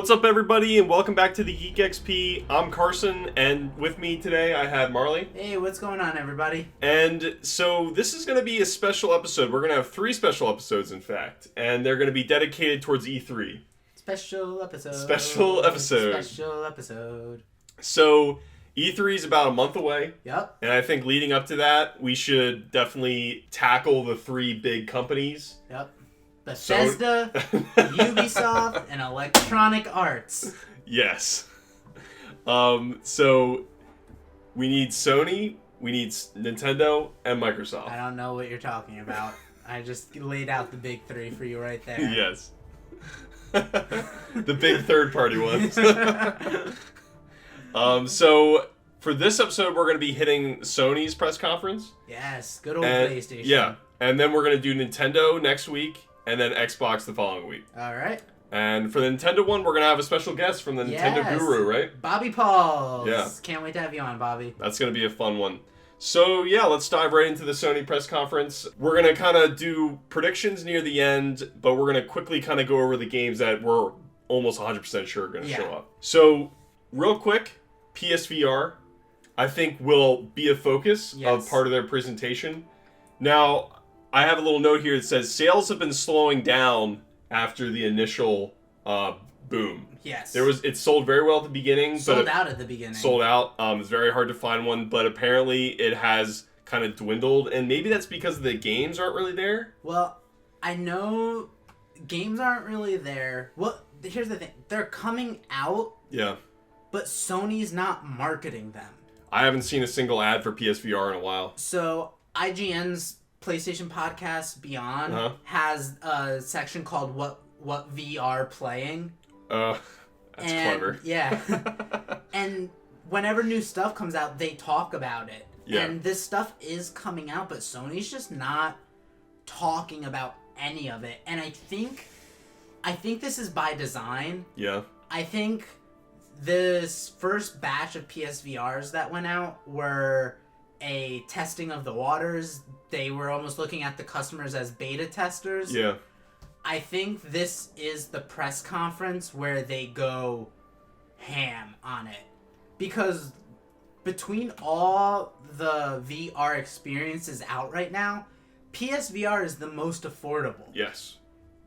What's up, everybody, and welcome back to the Geek XP. I'm Carson, and with me today I have Marley. Hey, what's going on, everybody? And so this is going to be a special episode. We're going to have 3 special episodes, in fact, and they're going to be dedicated towards E3. Special episode. Special episode. Special episode. So E3 is about a month away. Yep. And I think leading up to that, we should definitely tackle the 3 big companies. Yep. Bethesda, Ubisoft, and Electronic Arts. Yes. So we need Sony, we need Nintendo, and Microsoft. I don't know what you're talking about. I just laid out the big 3 for you right there. Yes. The big third-party ones. So for this episode, we're going to be hitting Sony's press conference. Yes, good old PlayStation. Yeah, and then we're going to do Nintendo next week, and then Xbox the following week. All right. And for the Nintendo one, we're going to have a special guest from the Nintendo Guru, right? Bobby Pauls. Yeah. Can't wait to have you on, Bobby. That's going to be a fun one. So, yeah, let's dive right into the Sony press conference. We're going to kind of do predictions near the end, but we're going to quickly kind of go over the games that we're almost 100% sure are going to show up. So, real quick, PSVR, I think, will be a focus of part of their presentation. Now, I have a little note here that says sales have been slowing down after the initial boom. Yes. It sold very well at the beginning. Sold out at the beginning. Sold out. It's very hard to find one, but apparently it has kind of dwindled, and maybe that's because the games aren't really there. Well, I know games aren't really there. Well, here's the thing. They're coming out. Yeah. But Sony's not marketing them. I haven't seen a single ad for PSVR in a while. So IGN's PlayStation podcast Beyond has a section called what VR playing. That's clever. Yeah. And whenever new stuff comes out, they talk about it. Yeah. And this stuff is coming out, but Sony's just not talking about any of it. And I think this is by design. Yeah. I think this first batch of PSVRs that went out were a testing of the waters. They were almost looking at the customers as beta testers. Yeah. I think this is the press conference where they go ham on it. Because between all the VR experiences out right now, PSVR is the most affordable. Yes.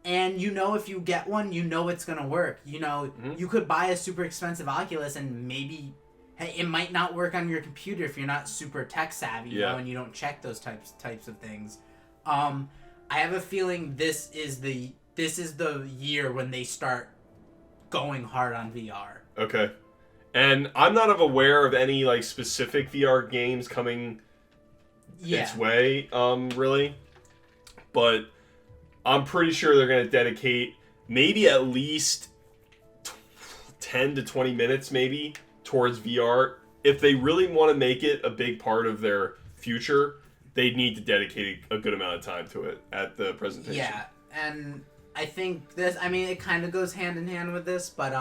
And if you get one, it's going to work. You could buy a super expensive Oculus and maybe it might not work on your computer if you're not super tech savvy, and you don't check those types of things. I have a feeling this is the year when they start going hard on VR. Okay. And I'm not aware of any specific VR games coming its way, really. But I'm pretty sure they're going to dedicate maybe at least 10 to 20 minutes maybe towards VR. If they really want to make it a big part of their future, they need to dedicate a good amount of time to it at the presentation. Yeah, and I think it kind of goes hand in hand with this, but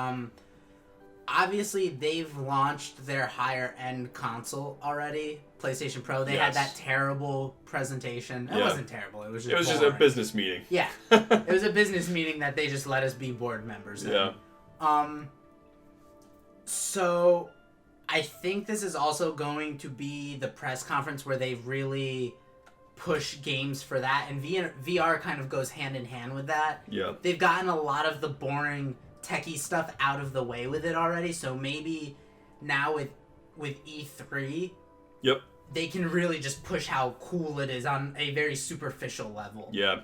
obviously they've launched their higher end console already, PlayStation Pro. They had that terrible presentation. It wasn't terrible. It was just a business meeting. Yeah. It was a business meeting that they just let us be board members in. Yeah. So I think this is also going to be the press conference where they really push games for that, and VR kind of goes hand in hand with that. Yeah. They've gotten a lot of the boring techie stuff out of the way with it already, so maybe now with E3, yep, they can really just push how cool it is on a very superficial level. Yeah.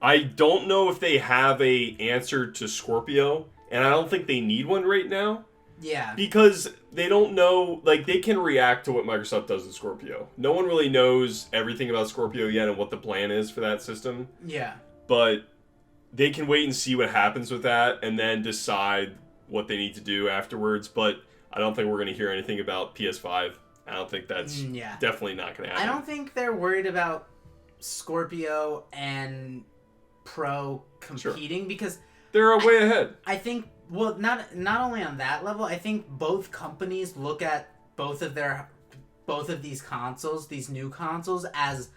I don't know if they have a answer to Scorpio, and I don't think they need one right now. Yeah. Because they don't know, they can react to what Microsoft does with Scorpio. No one really knows everything about Scorpio yet and what the plan is for that system. Yeah. But they can wait and see what happens with that and then decide what they need to do afterwards. But I don't think we're going to hear anything about PS5. I don't think that's definitely not going to happen. I don't think they're worried about Scorpio and Pro competing because they're a way ahead. I think not only on that level, I think both companies look at both of these consoles, these new consoles, as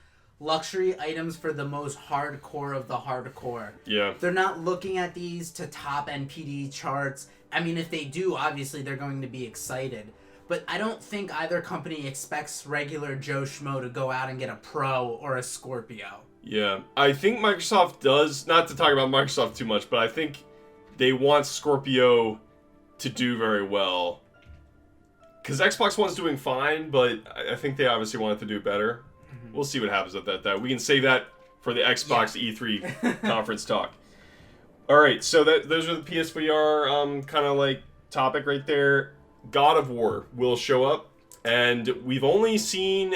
luxury items for the most hardcore of the hardcore. Yeah. They're not looking at these to top NPD charts. I mean, if they do, obviously they're going to be excited. But I don't think either company expects regular Joe Schmo to go out and get a Pro or a Scorpio. Yeah. I think Microsoft does, not to talk about Microsoft too much, but I think they want Scorpio to do very well. Because Xbox One's doing fine, but I think they obviously want it to do better. Mm-hmm. We'll see what happens with that. We can save that for the Xbox E3 conference talk. All right, so those are the PSVR kind of like topic right there. God of War will show up, and we've only seen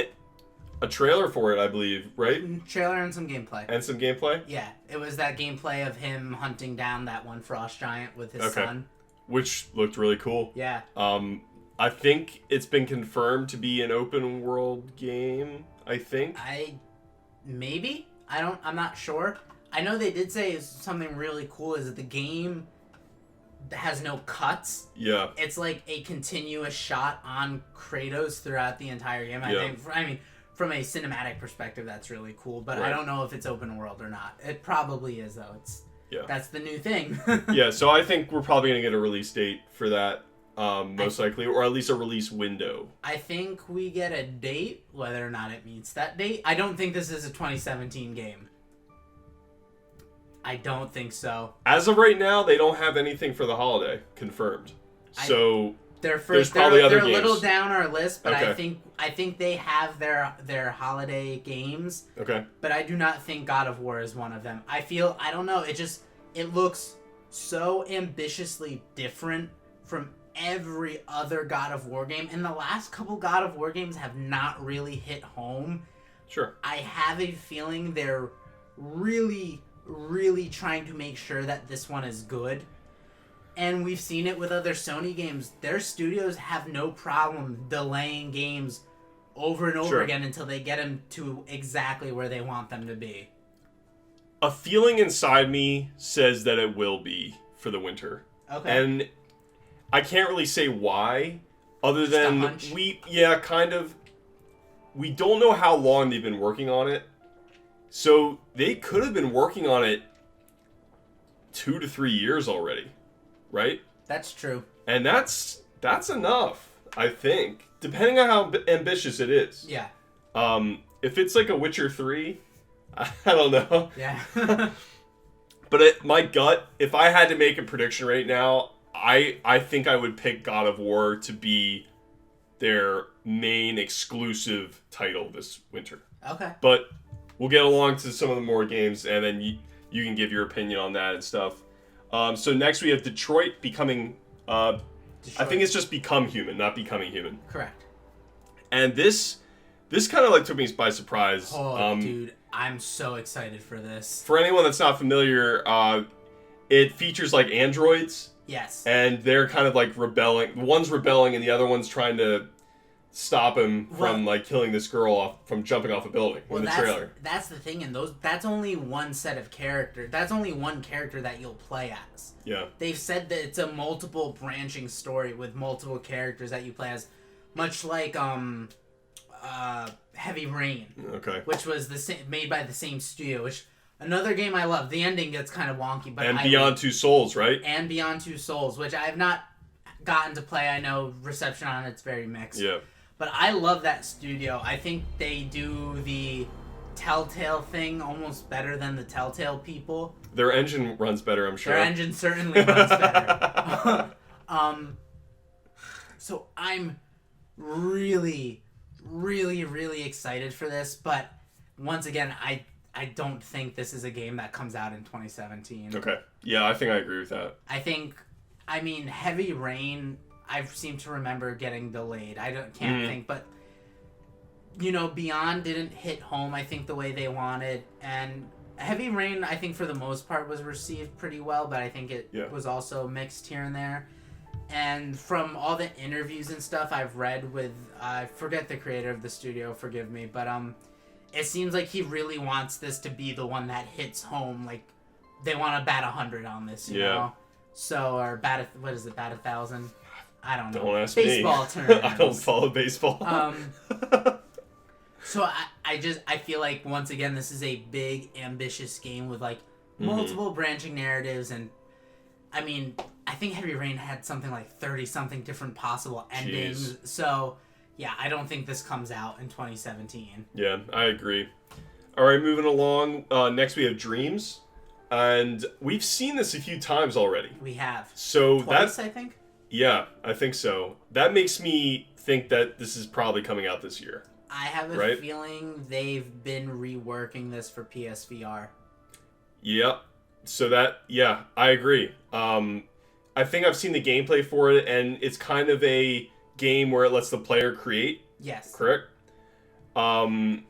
a trailer for it, I believe, right? Trailer and some gameplay. And some gameplay? Yeah, it was that gameplay of him hunting down that one frost giant with his son. Which looked really cool. Yeah. I think it's been confirmed to be an open world game, I think. I'm not sure. I know they did say something really cool is that the game has no cuts. Yeah. It's like a continuous shot on Kratos throughout the entire game. I mean, from a cinematic perspective, that's really cool, but right. I don't know if it's open world or not. It probably is, though. That's the new thing. Yeah, so I think we're probably going to get a release date for that, most likely, or at least a release window. I think we get a date, whether or not it meets that date. I don't think this is a 2017 game. I don't think so. As of right now, they don't have anything for the holiday confirmed. So they're other games. A little down our list, but okay. I think they have their holiday games. Okay. But I do not think God of War is one of them. I don't know, it looks so ambitiously different from every other God of War game, and the last couple God of War games have not really hit home. Sure. I have a feeling they're really trying to make sure that this one is good. And we've seen it with other Sony games. Their studios have no problem delaying games over and over again until they get them to exactly where they want them to be. A feeling inside me says that it will be for the winter. Okay. And I can't really say why, other than we don't know how long they've been working on it. So they could have been working on it 2 to 3 years already, right? That's true. And that's enough, I think, depending on how ambitious it is. Yeah. If it's like a Witcher 3, I don't know. Yeah. But my gut, if I had to make a prediction right now, I think I would pick God of War to be their main exclusive title this winter. Okay. But we'll get along to some of the more games, and then you can give your opinion on that and stuff. So next we have Detroit becoming... I think it's just Become Human, not Becoming Human. Correct. And this kind of like took me by surprise. Oh, dude, I'm so excited for this. For anyone that's not familiar, it features like androids. Yes. And they're kind of like rebelling. One's rebelling, and the other one's trying to stop him from like killing this girl from jumping off a building in the trailer. That's the thing, and that's only one set of characters. That's only one character that you'll play as. Yeah. They've said that it's a multiple branching story with multiple characters that you play as, much like Heavy Rain. Okay. Which was made by the same studio, which another game I love. The ending gets kind of wonky, but Beyond Two Souls, right? And Beyond Two Souls, which I have not gotten to play. I know reception on it's very mixed. Yeah. But I love that studio. I think they do the Telltale thing almost better than the Telltale people. Their engine runs better, I'm sure. Their engine certainly runs better. So I'm really excited for this. But once again, I don't think this is a game that comes out in 2017. Okay. Yeah, I think I agree with that. I mean, Heavy Rain... I seem to remember getting delayed. Can't think, but Beyond didn't hit home, I think, the way they wanted, and Heavy Rain, I think, for the most part, was received pretty well, but I think it was also mixed here and there. And from all the interviews and stuff I've read with, I forget the creator of the studio, forgive me, but it seems like he really wants this to be the one that hits home. Like, they want to bat 100 on this, you know? So, or bat 1,000? I don't know. Don't ask baseball me. Baseball term. I don't follow baseball. So I feel like once again this is a big ambitious game with like multiple branching narratives, and I mean I think Heavy Rain had something like 30 something different possible endings. Jeez. So yeah, I don't think this comes out in 2017. Yeah, I agree. All right, moving along. Next we have Dreams, and we've seen this a few times already. We have. So twice, I think. Yeah, I think so. That makes me think that this is probably coming out this year. I have a feeling they've been reworking this for PSVR. Yep. So I agree. I think I've seen the gameplay for it, and it's kind of a game where it lets the player create. Yes. Correct? And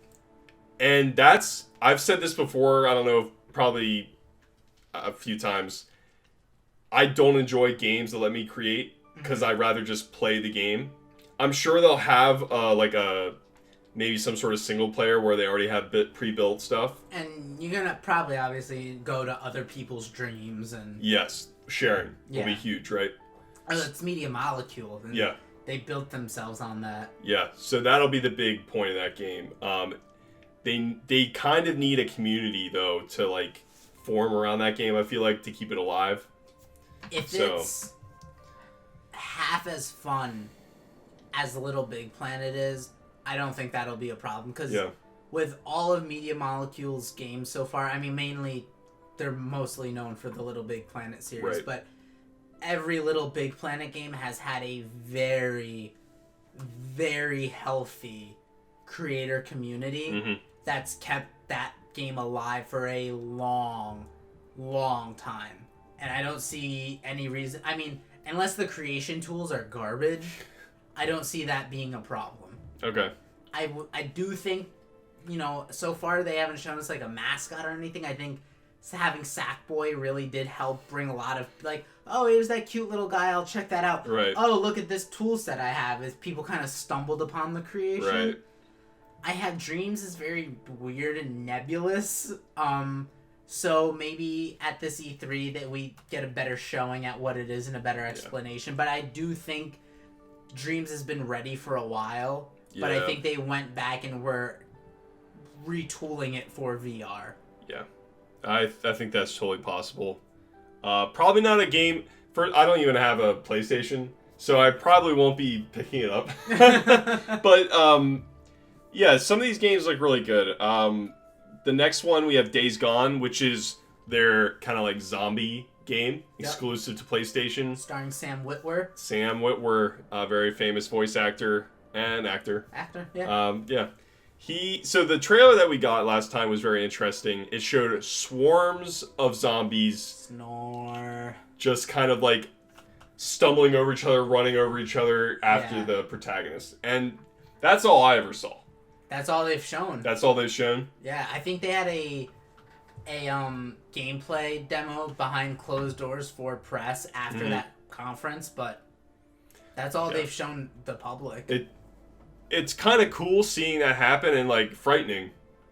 I've said this before, I don't know, probably a few times. I don't enjoy games that let me create, because I'd rather just play the game. I'm sure they'll have maybe some sort of single player where they already have pre-built stuff. And you're gonna probably obviously go to other people's dreams and... Yes, sharing will be huge, right? Oh, it's Media Molecule. And yeah. They built themselves on that. Yeah, so that'll be the big point of that game. They kind of need a community, though, to like form around that game, I feel like, to keep it alive. If it's half as fun as Little Big Planet is, I don't think that'll be a problem, because with all of Media Molecule's games so far, I mean, mainly they're mostly known for the Little Big Planet series, but every Little Big Planet game has had a very, very healthy creator community that's kept that game alive for a long, long time. And I don't see any reason, I mean, unless the creation tools are garbage, I don't see that being a problem. Okay. I do think, so far they haven't shown us like a mascot or anything. I think having Sackboy really did help bring a lot of like, oh, here's that cute little guy, I'll check that out. Right. Oh, look at this tool set I have. As people kind of stumbled upon the creation. Right. I have Dreams is very weird and nebulous. So maybe at this E3 that we get a better showing at what it is and a better explanation. But I do think Dreams has been ready for a while. But I think they went back and were retooling it for VR. Yeah. I think that's totally possible. Probably not a game... I don't even have a PlayStation, so I probably won't be picking it up. But, some of these games look really good. The next one, we have Days Gone, which is their kind of like zombie game, exclusive to PlayStation. Starring Sam Witwer. Sam Witwer, a very famous voice actor and actor. So the trailer that we got last time was very interesting. It showed swarms of zombies. Snore. Just kind of like stumbling over each other, running over each other after the protagonist. And that's all I ever saw. That's all they've shown. That's all they've shown? Yeah, I think they had a gameplay demo behind closed doors for press after that conference, but that's all they've shown the public. It's kind of cool seeing that happen and like frightening,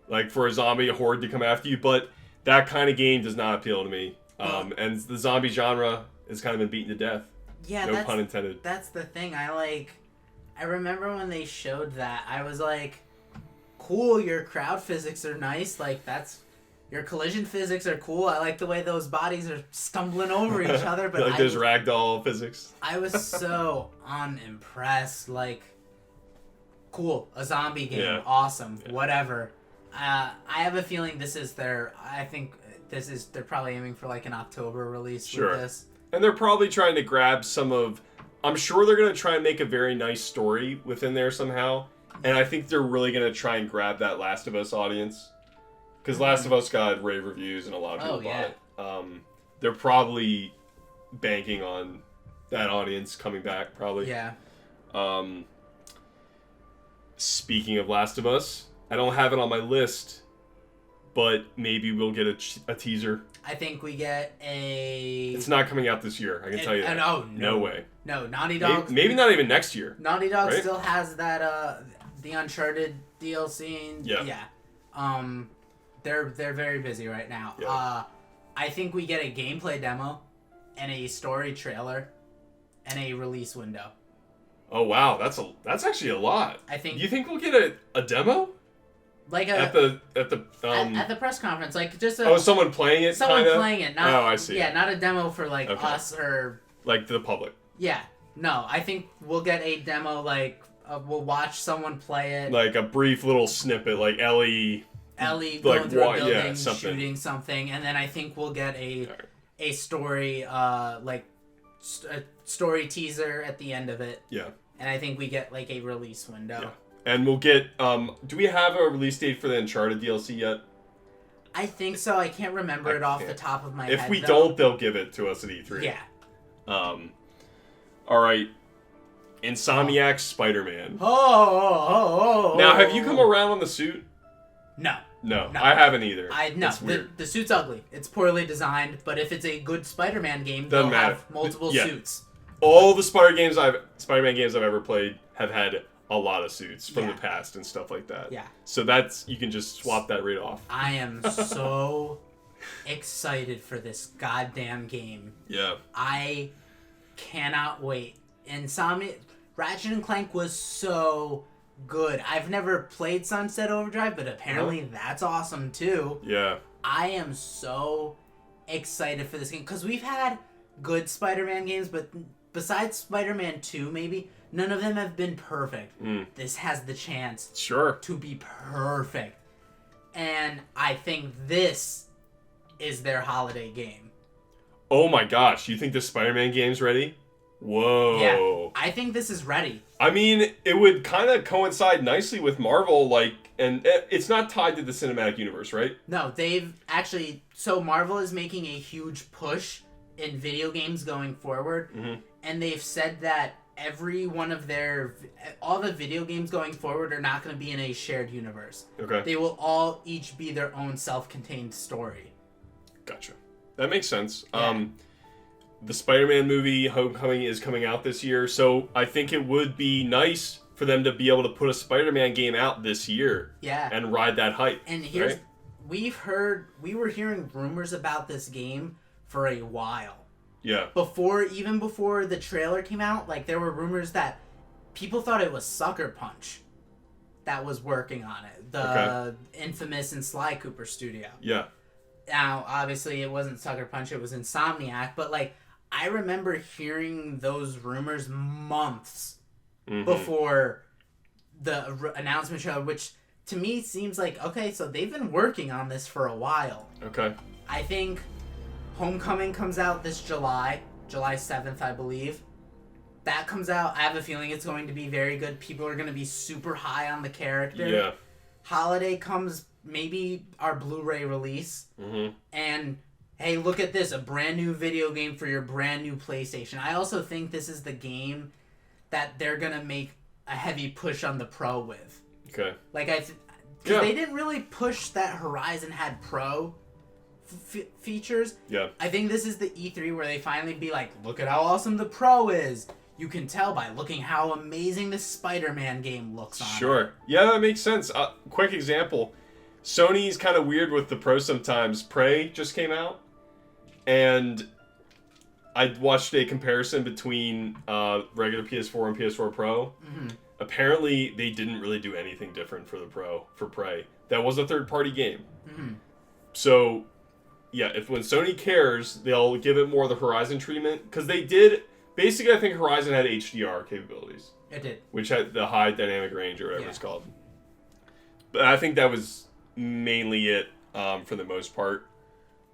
like for a zombie horde to come after you, but that kind of game does not appeal to me. And the zombie genre has kind of been beaten to death. Yeah, no pun intended. That's the thing. I remember when they showed that, I was like, cool, your crowd physics are nice, like your collision physics are cool. I like the way those bodies are stumbling over each other, but like there's ragdoll physics. I was so unimpressed. Like, cool, a zombie game, awesome, whatever. I have a feeling they're probably aiming for like an October release with this. And they're probably trying to grab I'm sure they're going to try and make a very nice story within there somehow. And I think they're really going to try and grab that Last of Us audience. Because Last of Us got rave reviews and a lot of people bought it. They're probably banking on that audience coming back, probably. Yeah. Speaking of Last of Us, I don't have it on my list, but maybe we'll get a teaser. I think we get It's not coming out this year, I can tell you that. No way. No, Naughty Dog... Maybe not even next year. Naughty Dog still has that, the Uncharted DLC. Yeah. They're very busy right now. Yeah. I think we get a gameplay demo and a story trailer and a release window. Oh wow, that's actually a lot. I think. You think we'll get a demo? Like at the at the press conference, like just a someone playing it. Someone kinda? playing it. Not, I see. Yeah, not a demo for like us or like the public. Yeah, no, I think we'll get a demo. Like we'll watch someone play it. Like a brief little snippet, like Ellie going through a building, something. shooting something, and then I think we'll get a story a story teaser at the end of it. Yeah. And I think we get like a release window. Yeah. And we'll get do we have a release date for the Uncharted DLC yet? I think so. I can't remember it off the top of my head. If we don't, they'll give it to us at E3. Yeah. All right. Insomniac's Spider-Man. Oh. Now, have you come around on the suit? No. No, I haven't either. No, the suit's ugly. It's poorly designed, but if it's a good Spider-Man game, they'll have multiple suits. All the Spider-Man games I've ever played have had a lot of suits from the past and stuff like that. Yeah. So you can just swap that right off. I am so excited for this goddamn game. Yeah. I cannot wait. Ratchet and Clank was so good. I've never played Sunset Overdrive, but apparently that's awesome too. Yeah. I am so excited for this game because we've had good Spider-Man games, but besides Spider-Man 2 maybe, none of them have been perfect. This has the chance to be perfect. And I think this is their holiday game. Oh my gosh, you think the Spider-Man game's ready? Whoa. Yeah, I think this is ready. I mean, it would kind of coincide nicely with Marvel, and it's not tied to the cinematic universe, right? No, they've actually... So Marvel is making a huge push in video games going forward, and they've said that every one of all the video games going forward are not going to be in a shared universe. Okay. They will all each be their own self-contained story. Gotcha. That makes sense. Yeah. The Spider-Man movie Homecoming is coming out this year, so I think it would be nice for them to be able to put a Spider-Man game out this year. Yeah. And ride that hype. And here's we were hearing rumors about this game for a while. Yeah. Even before the trailer came out, like there were rumors that people thought it was Sucker Punch that was working on it. The infamous and Sly Cooper studio. Yeah. Now, obviously it wasn't Sucker Punch, it was Insomniac, but like I remember hearing those rumors months before the announcement trailer, which to me seems like, okay, so they've been working on this for a while. Okay. I think Homecoming comes out this July 7th, I believe. That comes out, I have a feeling it's going to be very good. People are going to be super high on the character. Yeah. Holiday comes maybe our Blu-ray release. And hey, look at this, a brand new video game for your brand new PlayStation. I also think this is the game that they're going to make a heavy push on the Pro with. Okay. Like, because they didn't really push that Horizon had Pro features. Yeah. I think this is the E3 where they finally be like, look at how awesome the Pro is. You can tell by looking how amazing the Spider-Man game looks on it. Sure. Yeah, that makes sense. Quick example. Sony's kind of weird with the Pro sometimes. Prey just came out, and I watched a comparison between regular PS4 and PS4 Pro. Apparently, they didn't really do anything different for Prey. That was a third-party game. So, yeah, when Sony cares, they'll give it more of the Horizon treatment, because they did. Basically, I think Horizon had HDR capabilities. It did. Which had the high dynamic range or whatever it's called. But I think that was mainly it for the most part.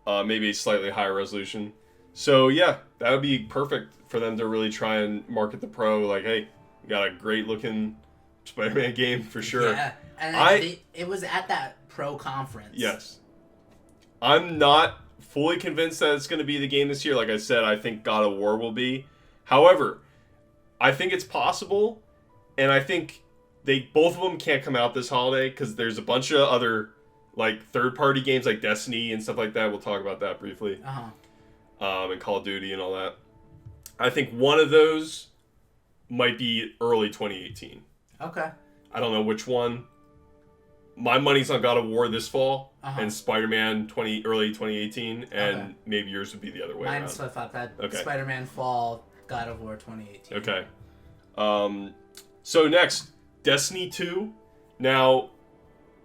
Maybe a slightly higher resolution. So yeah, that would be perfect for them to really try and market the Pro. Like, hey, we got a great looking Spider-Man game for sure. Yeah, and it was at that Pro conference. Yes. I'm not fully convinced that it's going to be the game this year. Like I said, I think God of War will be. However, I think it's possible, and I think both of them can't come out this holiday because there's a bunch of other like third-party games like Destiny and stuff like that. We'll talk about that briefly. And Call of Duty and all that. I think one of those might be early 2018. Okay. I don't know which one. My money's on God of War this fall and Spider-Man early 2018, and maybe yours would be the other way around. Mine's flip-flop. Spider-Man fall, God of War 2018. Okay. So next, Destiny 2. Now,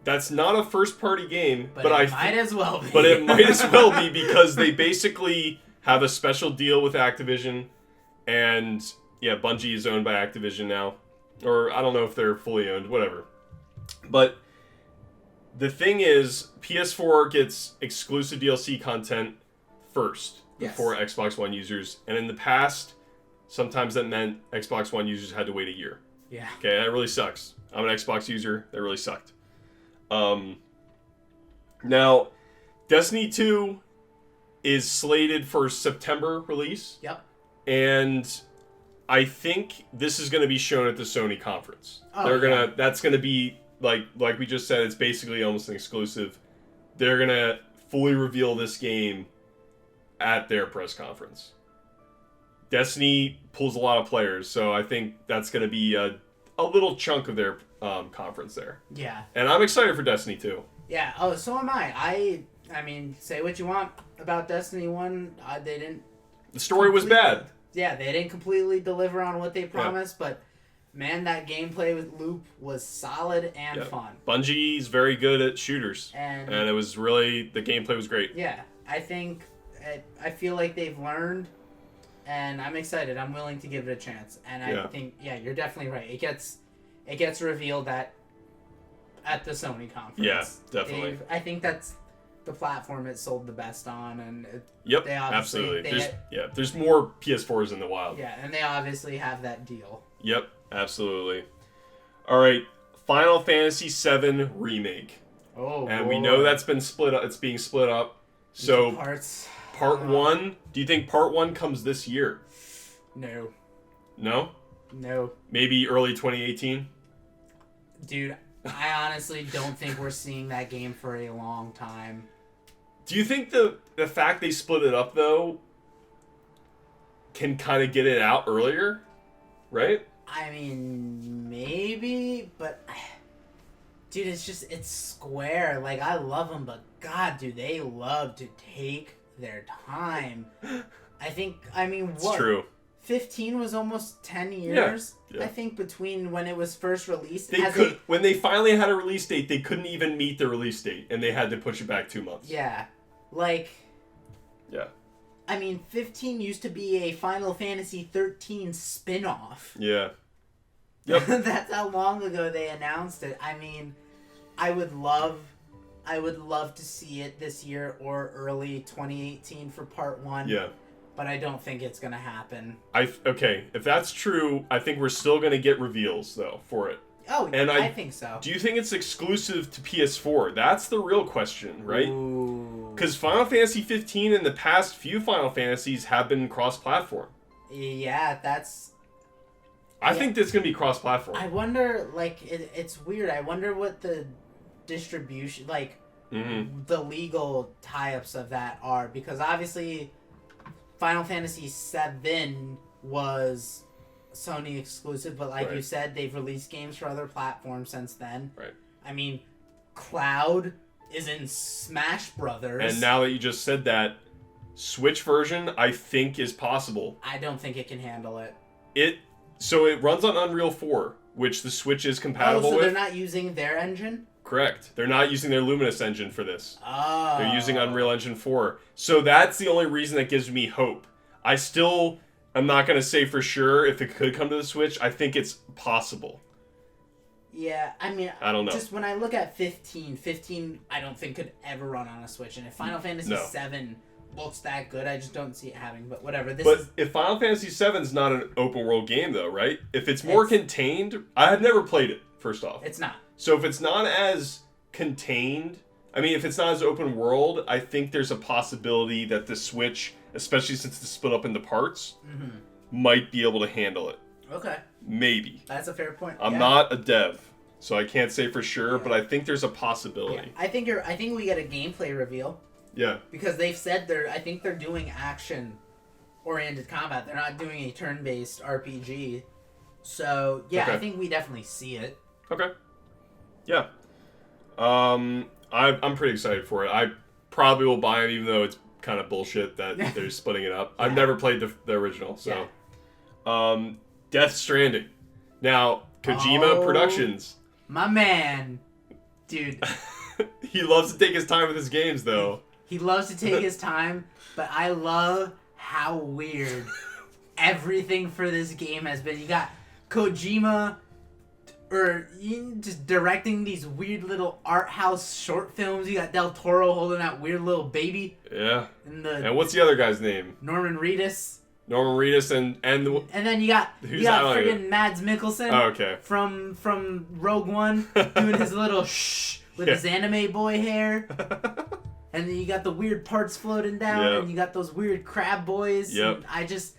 That's not a first-party game, but it might as well be. But it might as well be because they basically have a special deal with Activision, and yeah, Bungie is owned by Activision now, or I don't know if they're fully owned, whatever. But the thing is, PS4 gets exclusive DLC content first before Xbox One users, and in the past, sometimes that meant Xbox One users had to wait a year. Yeah. Okay, that really sucks. I'm an Xbox user. That really sucked. Now, Destiny 2 is slated for September release. Yep. And I think this is going to be shown at the Sony conference. Oh, That's going to be like we just said, it's basically almost an exclusive. They're going to fully reveal this game at their press conference. Destiny pulls a lot of players, so I think that's going to be a little chunk of their conference there. Yeah. And I'm excited for Destiny 2. Yeah. Oh, so am I. I mean, say what you want about Destiny 1. They didn't... The story was bad. Yeah, they didn't completely deliver on what they promised, but man, that gameplay with Loop was solid and fun. Bungie's very good at shooters. And it was really... The gameplay was great. Yeah. I feel like they've learned, and I'm excited. I'm willing to give it a chance. And I think, you're definitely right. It gets revealed at the Sony conference. Yeah, definitely. I think that's the platform it sold the best on, and absolutely. There's more PS4s in the wild. Yeah, and they obviously have that deal. Yep, absolutely. All right, Final Fantasy VII Remake. Oh, and we know that's been split up. It's being split up. So parts. Part 1. Do you think Part 1 comes this year? No. No? No. Maybe early 2018? Dude, I honestly don't think we're seeing that game for a long time. Do you think the fact they split it up, though, can kind of get it out earlier? Right? I mean, maybe, but... Dude, it's Square. Like, I love them, but God, do they love to take their time. It's true. 15 was almost 10 years, I think, between when it was first released. When they finally had a release date, they couldn't even meet the release date, and they had to push it back 2 months. Yeah. I mean, 15 used to be a Final Fantasy 13 spin-off. Yeah. Yep. That's how long ago they announced it. I mean, I would love to see it this year or early 2018 for Part 1. Yeah. But I don't think it's going to happen. Okay, if that's true, I think we're still going to get reveals, though, for it. Oh, and I think so. Do you think it's exclusive to PS4? That's the real question, right? Because Final Fantasy 15 and the past few Final Fantasies have been cross-platform. Yeah, that's... I think that's going to be cross-platform. I wonder, it's weird. I wonder what the distribution, the legal tie-ups of that are. Because obviously, Final Fantasy VII was Sony exclusive, but you said, they've released games for other platforms since then. Right. I mean, Cloud is in Smash Brothers. And now that you just said that, Switch version, I think, is possible. I don't think it can handle it. So it runs on Unreal 4, which the Switch is compatible with. So they're not using their engine? Correct. They're not using their Luminous engine for this. Oh. They're using Unreal Engine 4. So that's the only reason that gives me hope. I'm not going to say for sure if it could come to the Switch. I think it's possible. Yeah, I mean, I don't know. Just when I look at 15 I don't think could ever run on a Switch. And if Final Fantasy VII looks that good, I just don't see it having. But whatever. If Final Fantasy VII is not an open world game, though, right? If it's more contained, I have never played it. First off, it's not. So if it's not as contained, if it's not as open world, I think there's a possibility that the Switch, especially since it's split up into parts, might be able to handle it. Okay. Maybe. That's a fair point. I'm not a dev, so I can't say for sure, but I think there's a possibility. Yeah. I think we get a gameplay reveal. Yeah. Because they've said I think they're doing action-oriented combat. They're not doing a turn-based RPG. So, I think we definitely see it. Okay. Yeah. I'm pretty excited for it. I probably will buy it, even though it's kind of bullshit that they're splitting it up. I've never played the original, so. Yeah. Death Stranding. Now, Kojima Productions. My man. Dude. He loves to take his time with his games, though. He loves to take his time, but I love how weird everything for this game has been. You got Kojima just directing these weird little art house short films. You got Del Toro holding that weird little baby. Yeah. And what's the other guy's name? Norman Reedus. And then you got friggin' Mads Mikkelsen. Oh, okay. From Rogue One doing his little shh with his anime boy hair. And then you got the weird parts floating down, and you got those weird crab boys. Yep. It's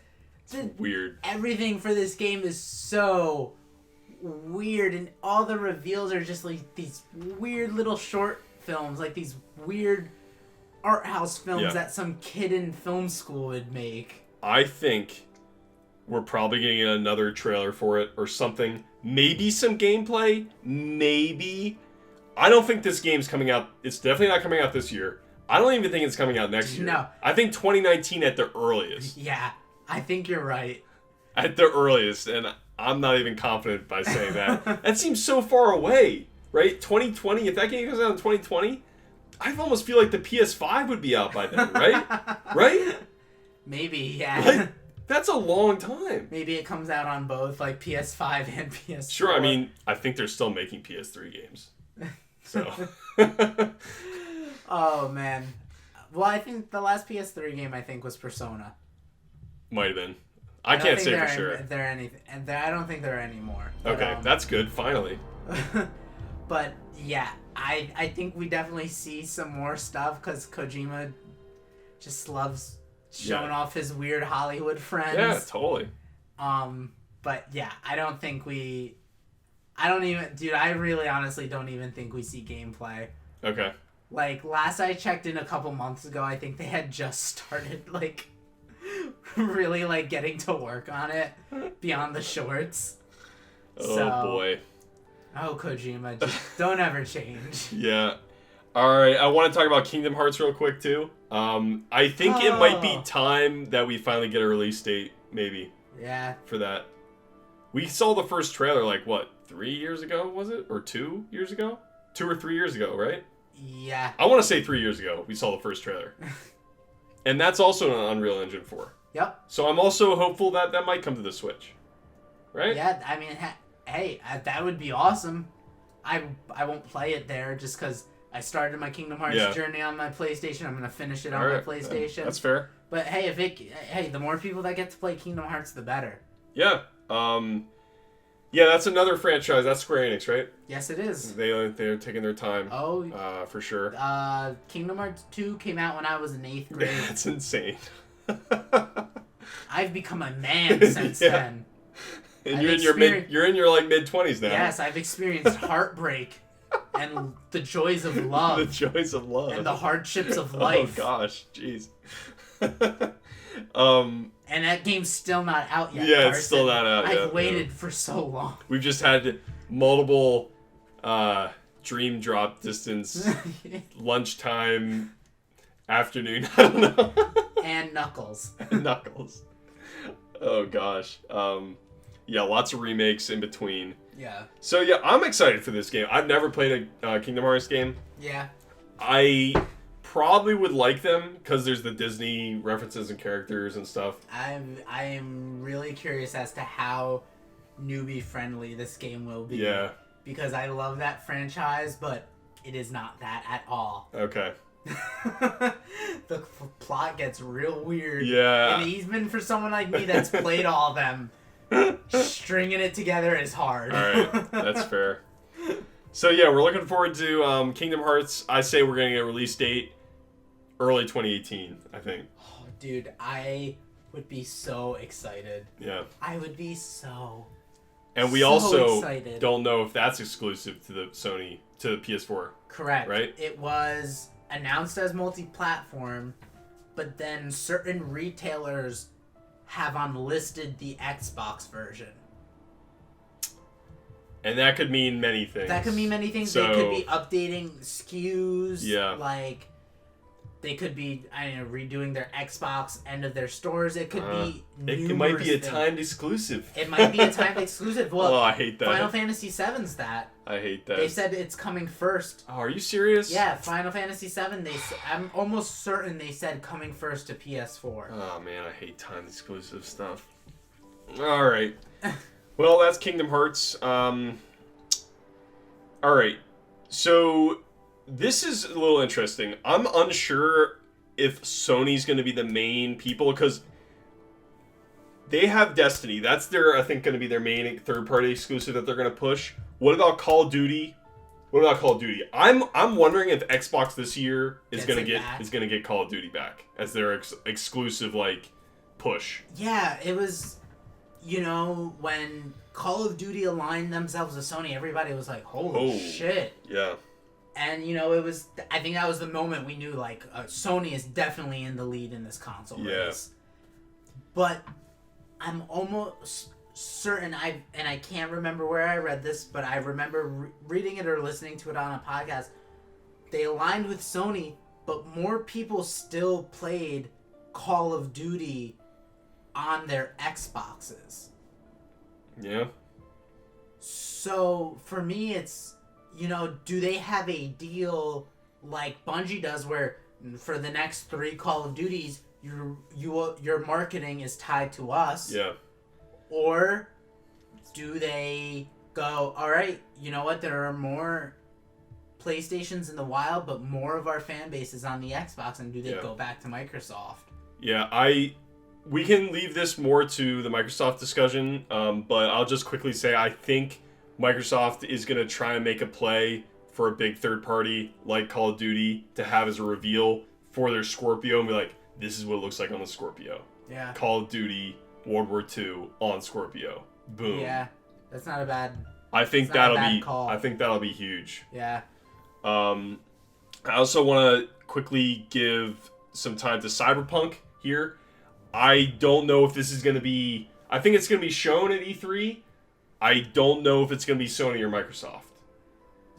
weird. Everything for this game is so weird, and all the reveals are just like these weird little short films, like these weird art house films that some kid in film school would make. I think we're probably getting another trailer for it or something. Maybe some gameplay. Maybe. I don't think this game's coming out. It's definitely not coming out this year. I don't even think it's coming out next year. No. I think 2019 at the earliest. Yeah, I think you're right. At the earliest, and I'm not even confident by saying that. That seems so far away, right? 2020, if that game comes out in 2020, I almost feel like the PS5 would be out by then, right? Right? Maybe, yeah. Like, that's a long time. Maybe it comes out on both, like PS5 and PS4. Sure, I mean, I think they're still making PS3 games. So. Oh, man. Well, I think the last PS3 game, was Persona. Might have been. I can't say for sure. They're anything, and I don't think there are any more. But, okay, that's good, finally. But, yeah, I think we definitely see some more stuff, because Kojima just loves showing off his weird Hollywood friends. Yeah, totally. But yeah, I really honestly don't even think we see gameplay. Okay. Like, last I checked in a couple months ago, I think they had just started, like, really, like, getting to work on it beyond the shorts. Oh, boy. Oh, Kojima, just don't ever change. Yeah. All right, I want to talk about Kingdom Hearts real quick, too. I think it might be time that we finally get a release date, maybe. Yeah. For that. We saw the first trailer, like, what, 3 years ago, was it? Or 2 years ago? 2 or 3 years ago, right? Yeah. I want to say 3 years ago we saw the first trailer. And that's also an Unreal Engine 4. Yep. So I'm also hopeful that that might come to the Switch. Right? Yeah, I mean, hey, that would be awesome. I won't play it there just because I started my Kingdom Hearts journey on my PlayStation. I'm going to finish it on my PlayStation. That's fair. But hey, the more people that get to play Kingdom Hearts, the better. Yeah. Yeah, that's another franchise. That's Square Enix, right? Yes, it is. They're taking their time. Oh. For sure. Kingdom Hearts 2 came out when I was in 8th grade. That's insane. I've become a man since then. And you're in your like mid-20s now. Yes, I've experienced heartbreak and the joys of love. The joys of love. And the hardships of life. Oh gosh, jeez. And that game's still not out yet. Yeah, Carson. it's still not out yet. I've waited for so long. We've just had multiple dream drop distance, lunchtime, afternoon. I don't know. And Knuckles. Knuckles. Oh gosh. Yeah, lots of remakes in between. Yeah. So yeah, I'm excited for this game. I've never played a Kingdom Hearts game. Yeah. I probably would like them because there's the Disney references and characters and stuff. I am really curious as to how newbie friendly this game will be. Yeah. Because I love that franchise, but it is not that at all. Okay. The plot gets real weird. Yeah. And even for someone like me that's played all of them, stringing it together is hard. Alright, that's fair. So yeah, we're looking forward to Kingdom Hearts. I say we're getting a release date early 2018, I think. Oh, dude, I would be so excited. Yeah. I would be so And we also excited. Don't know if that's exclusive to the Sony, to the PS4. Correct. Right? It was announced as multi-platform, but then certain retailers have unlisted the Xbox version. And that could mean many things. So, they could be updating SKUs. Yeah. Like, They could be, redoing their Xbox end of their stores. It could be It might be a timed exclusive. It might be a timed exclusive. Well, I hate that. Final Fantasy VII's that. I hate that. They said it's coming first. Oh, are you serious? Yeah, Final Fantasy VII. I'm almost certain they said coming first to PS4. Oh man, I hate timed exclusive stuff. All right. Well, that's Kingdom Hearts. All right. So this is a little interesting. I'm unsure if Sony's going to be the main people because they have Destiny. That's I think, going to be their main third-party exclusive that they're going to push. What about Call of Duty? I'm wondering if Xbox this year is going to get Call of Duty back as their exclusive push. Yeah, it was. When Call of Duty aligned themselves with Sony, everybody was like, "Holy shit!" Yeah. And it was. I think that was the moment we knew Sony is definitely in the lead in this console race. But I'm almost certain I can't remember where I read this, but I remember reading it or listening to it on a podcast. They aligned with Sony, but more people still played Call of Duty on their Xboxes. Yeah. So for me, it's do they have a deal like Bungie does, where for the next 3 Call of Duties, your marketing is tied to us? Yeah. Or do they go, all right, you know what? There are more PlayStations in the wild, but more of our fan base is on the Xbox, and do they go back to Microsoft? Yeah, we can leave this more to the Microsoft discussion, but I'll just quickly say I think Microsoft is going to try and make a play for a big third party like Call of Duty to have as a reveal for their Scorpio and be like, this is what it looks like on the Scorpio. Yeah. Call of Duty World War II on Scorpio. Boom. Yeah, that's not a bad. I think that'll be huge. Yeah. I also want to quickly give some time to Cyberpunk here. I don't know if this is going to be... I think it's going to be shown at E3. I don't know if it's going to be Sony or Microsoft.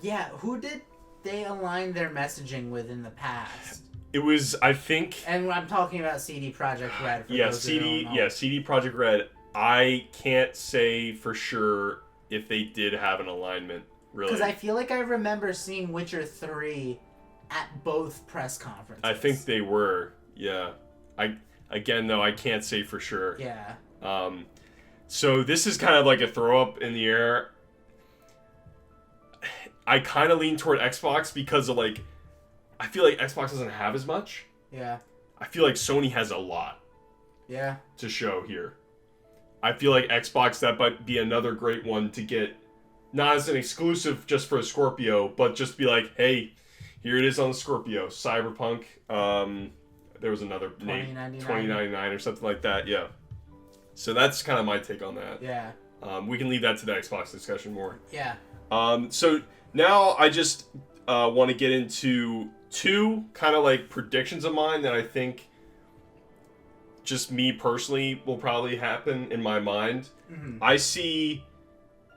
Yeah, who did they align their messaging with in the past? It was, I think... And I'm talking about CD Projekt Red. CD Projekt Red. I can't say for sure if they did have an alignment, really. Because I feel like I remember seeing Witcher 3 at both press conferences. I think they were, yeah. Again, though, I can't say for sure. Yeah. So this is kind of like a throw up in the air. I kind of lean toward Xbox because of I feel like Xbox doesn't have as much. Yeah. I feel like Sony has a lot. Yeah. To show here. I feel like Xbox, that might be another great one to get, not as an exclusive just for a Scorpio, but just be like, hey, here it is on the Scorpio. Cyberpunk. There was another name. $20.99 or something like that. Yeah. So that's kind of my take on that. Yeah. We can leave that to the Xbox discussion more. Yeah. So now I just want to get into 2 kind of predictions of mine that I think just me personally will probably happen in my mind. Mm-hmm. I see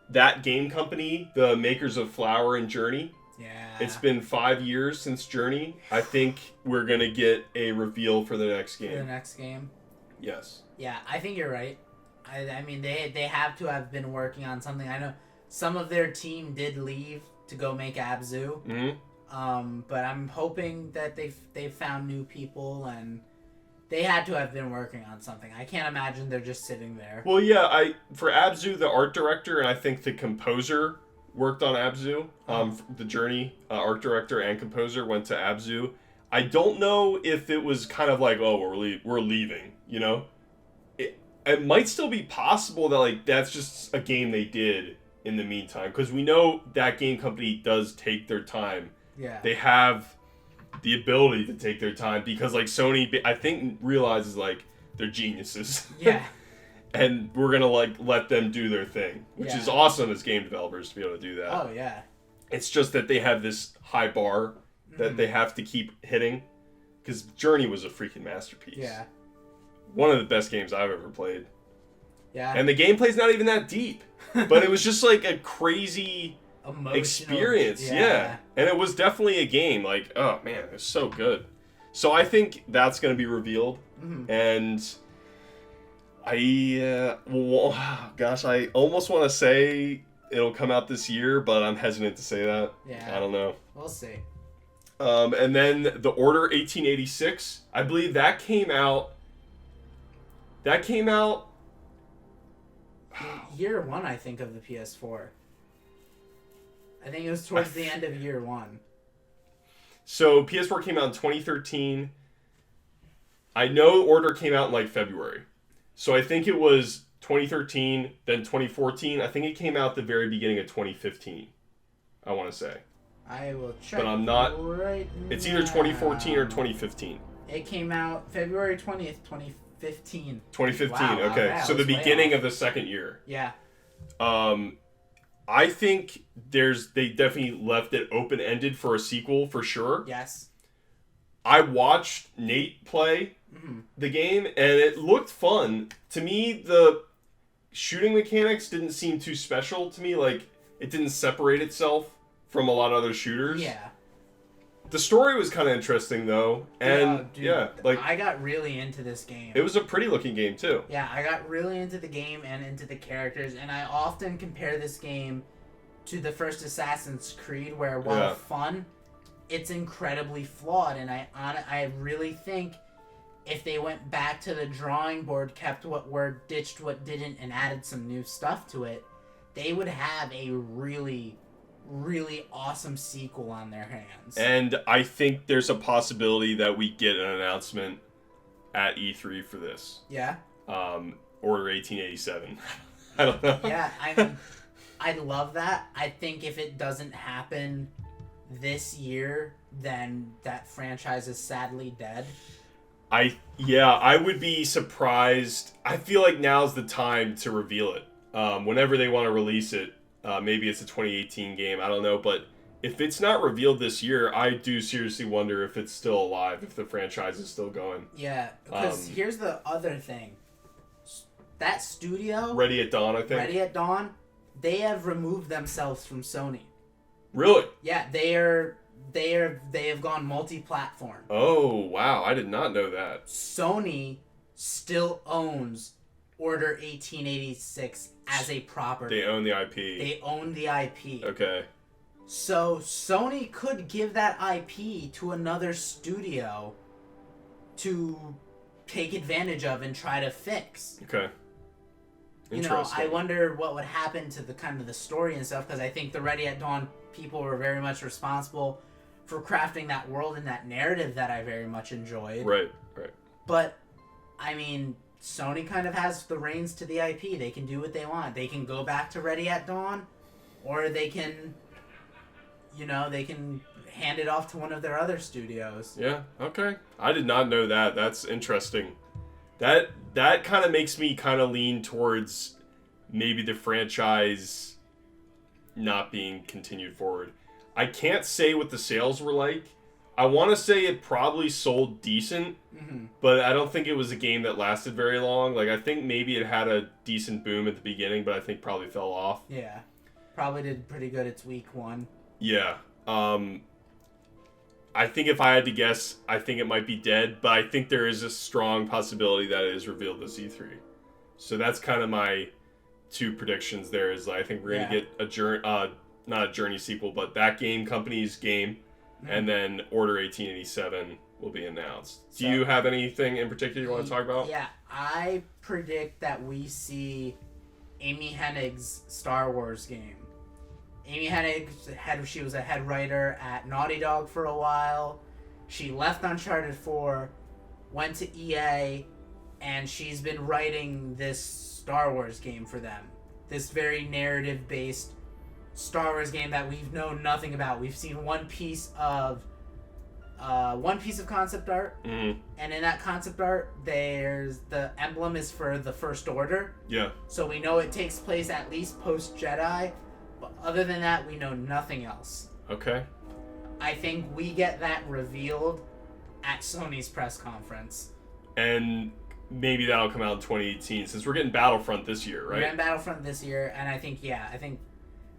that game company, the makers of Flower and Journey. Yeah. It's been 5 years since Journey. I think we're going to get a reveal for the next game. For the next game? Yes. Yeah, I think you're right. I mean, they have to have been working on something. I know some of their team did leave to go make Abzu. Mm-hmm. But I'm hoping that they've found new people, and they had to have been working on something. I can't imagine they're just sitting there. Well, yeah, for Abzu, the art director, and I think the composer worked on Abzu. The Journey art director and composer went to Abzu. I don't know if it was kind of we're leaving, It might still be possible that that's just a game they did in the meantime, because we know that game company does take their time. Yeah. They have the ability to take their time because Sony, I think, realizes they're geniuses. Yeah. And we're gonna let them do their thing, which is awesome as game developers to be able to do that. Oh yeah. It's just that they have this high bar that they have to keep hitting, because Journey was a freaking masterpiece. Yeah. One of the best games I've ever played. Yeah. And the gameplay's not even that deep, but it was just a crazy emotional experience. Yeah. And it was definitely a game. Oh man, it was so good. So I think that's going to be revealed. And I almost want to say it'll come out this year, but I'm hesitant to say that. Yeah. I don't know. We'll see. And then the Order 1886, I believe that came out. Year 1, I think, of the PS4. I think it was towards the end of year 1. So PS4 came out in 2013. I know Order came out in like February. So I think it was 2013, then 2014. I think it came out the very beginning of 2015. I want to say. I will check. But I'm not. Right it's now. either 2014 or 2015. It came out February 20th, 2015. 2015. Wow, Okay. wow, So the beginning of the second year. Yeah. I think they definitely left it open-ended for a sequel for sure. Yes. I watched Nate play the game, and it looked fun. To me, the shooting mechanics didn't seem too special to me. Like, it didn't separate itself from a lot of other shooters. Yeah. The story was kind of interesting, though. And, like... I got really into this game. It was a pretty-looking game, too. Yeah, I got really into the game and into the characters, and I often compare this game to the first Assassin's Creed, where, while fun, it's incredibly flawed, and I really think if they went back to the drawing board, kept what worked, ditched what didn't, and added some new stuff to it, they would have a really, really awesome sequel on their hands. And I think there's a possibility that we get an announcement at E3 for this. Yeah? Order 1887. I don't know. Yeah, I mean, I love that. I think if it doesn't happen this year, then that franchise is sadly dead. I would be surprised. I feel like now's the time to reveal it. Whenever they want to release it, maybe it's a 2018 game, I don't know, but if it's not revealed this year, I do seriously wonder if it's still alive, if the franchise is still going. Yeah, because here's the other thing. That studio... Ready at Dawn, I think. Ready at Dawn, they have removed themselves from Sony. Really? Yeah, they have gone multi-platform. Oh, wow. I did not know that. Sony still owns Order 1886 as a property. They own the IP. They own the IP. Okay. So Sony could give that IP to another studio to take advantage of and try to fix. Okay. You know, I wonder what would happen to the kind of the story and stuff, because I think the Ready at Dawn people were very much responsible for crafting that world and that narrative that I very much enjoyed. Right. But, I mean, Sony kind of has the reins to the IP. They can do what they want. They can go back to Ready at Dawn, or they can, they can hand it off to one of their other studios. Yeah, okay. I did not know that. That's interesting. That kind of makes me kind of lean towards maybe the franchise not being continued forward. I can't say what the sales were like. I want to say it probably sold decent, but I don't think it was a game that lasted very long. Like, I think maybe it had a decent boom at the beginning, but I think probably fell off. Yeah. Probably did pretty good its week 1. Yeah. I think if I had to guess, I think it might be dead, but I think there is a strong possibility that it is revealed this E3. So that's kind of my 2 predictions there. Is I think we're going to get not a Journey sequel, but that game company's game, and then Order 1887 will be announced. Do you have anything in particular you want to talk about? Yeah, I predict that we see Amy Hennig's Star Wars game. Amy Hennig, she was a head writer at Naughty Dog for a while. She left Uncharted 4, went to EA, and she's been writing this Star Wars game for them. This very narrative-based Star Wars game that we've known nothing about. We've seen one piece of concept art, and in that concept art, there's the emblem is for the First Order. Yeah. So we know it takes place at least post-Jedi. But other than that, we know nothing else. Okay. I think we get that revealed at Sony's press conference. And maybe that'll come out in 2018, since we're getting Battlefront this year, right? We're getting Battlefront this year, and I think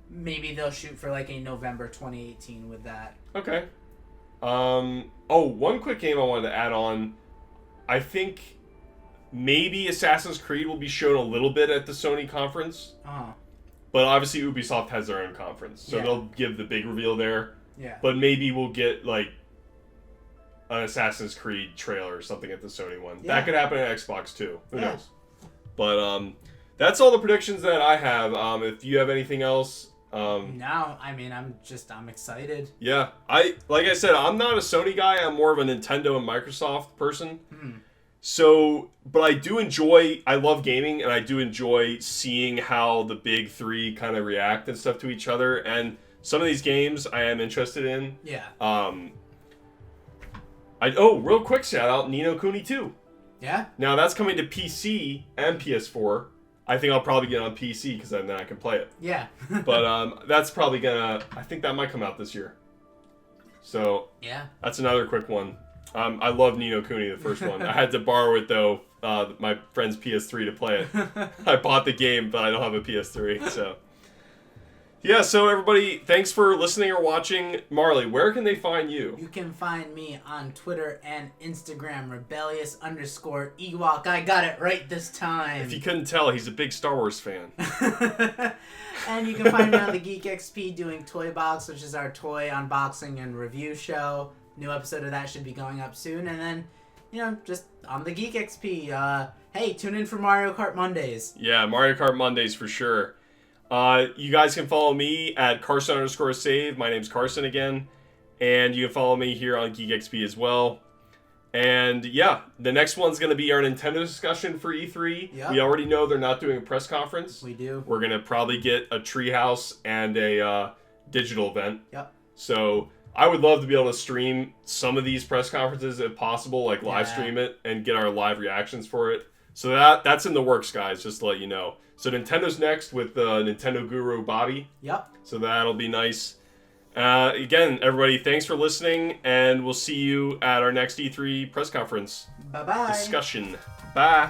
maybe they'll shoot for like a November 2018 with that. Okay. One quick game I wanted to add on. I think maybe Assassin's Creed will be shown a little bit at the Sony conference. Uh-huh. But obviously Ubisoft has their own conference, so they'll give the big reveal there. Yeah. But maybe we'll get like an Assassin's Creed trailer or something at the Sony one. Yeah. That could happen at Xbox too. Who knows? But that's all the predictions that I have. If you have anything else, no, I mean I'm excited. Yeah, like I said, I'm not a Sony guy. I'm more of a Nintendo and Microsoft person. So, but I love gaming, and I do enjoy seeing how the big three kind of react and stuff to each other. And some of these games I am interested in. Yeah. Real quick shout out, Ni no Kuni 2. Yeah. Now that's coming to PC and PS4. I think I'll probably get on PC because then I can play it. Yeah. But that's probably I think that might come out this year. So yeah, that's another quick one. I love Ni no Kuni, the first one. I had to borrow it though, my friend's PS3 to play it. I bought the game, but I don't have a PS3. So yeah, so everybody, thanks for listening or watching. Marley, where can they find you? You can find me on Twitter and Instagram, rebellious_Ewok. I got it right this time. If you couldn't tell, he's a big Star Wars fan. And you can find me on the Geek XP doing Toy Box, which is our toy unboxing and review show. New episode of that should be going up soon. And then, just on the Geek XP, hey, tune in for Mario Kart Mondays. Yeah, Mario Kart Mondays for sure. You guys can follow me at Carson_save. My name's Carson again. And you can follow me here on Geek XP as well. And yeah, the next one's going to be our Nintendo discussion for E3. Yep. We already know they're not doing a press conference. We do. We're going to probably get a Treehouse and a digital event. Yep. So I would love to be able to stream some of these press conferences if possible, like live stream it and get our live reactions for it. So that's in the works, guys, just to let you know. So Nintendo's next with Nintendo Guru Bobby. Yep. So that'll be nice. Again, everybody, thanks for listening, and we'll see you at our next E3 press conference Bye-bye. discussion. Bye.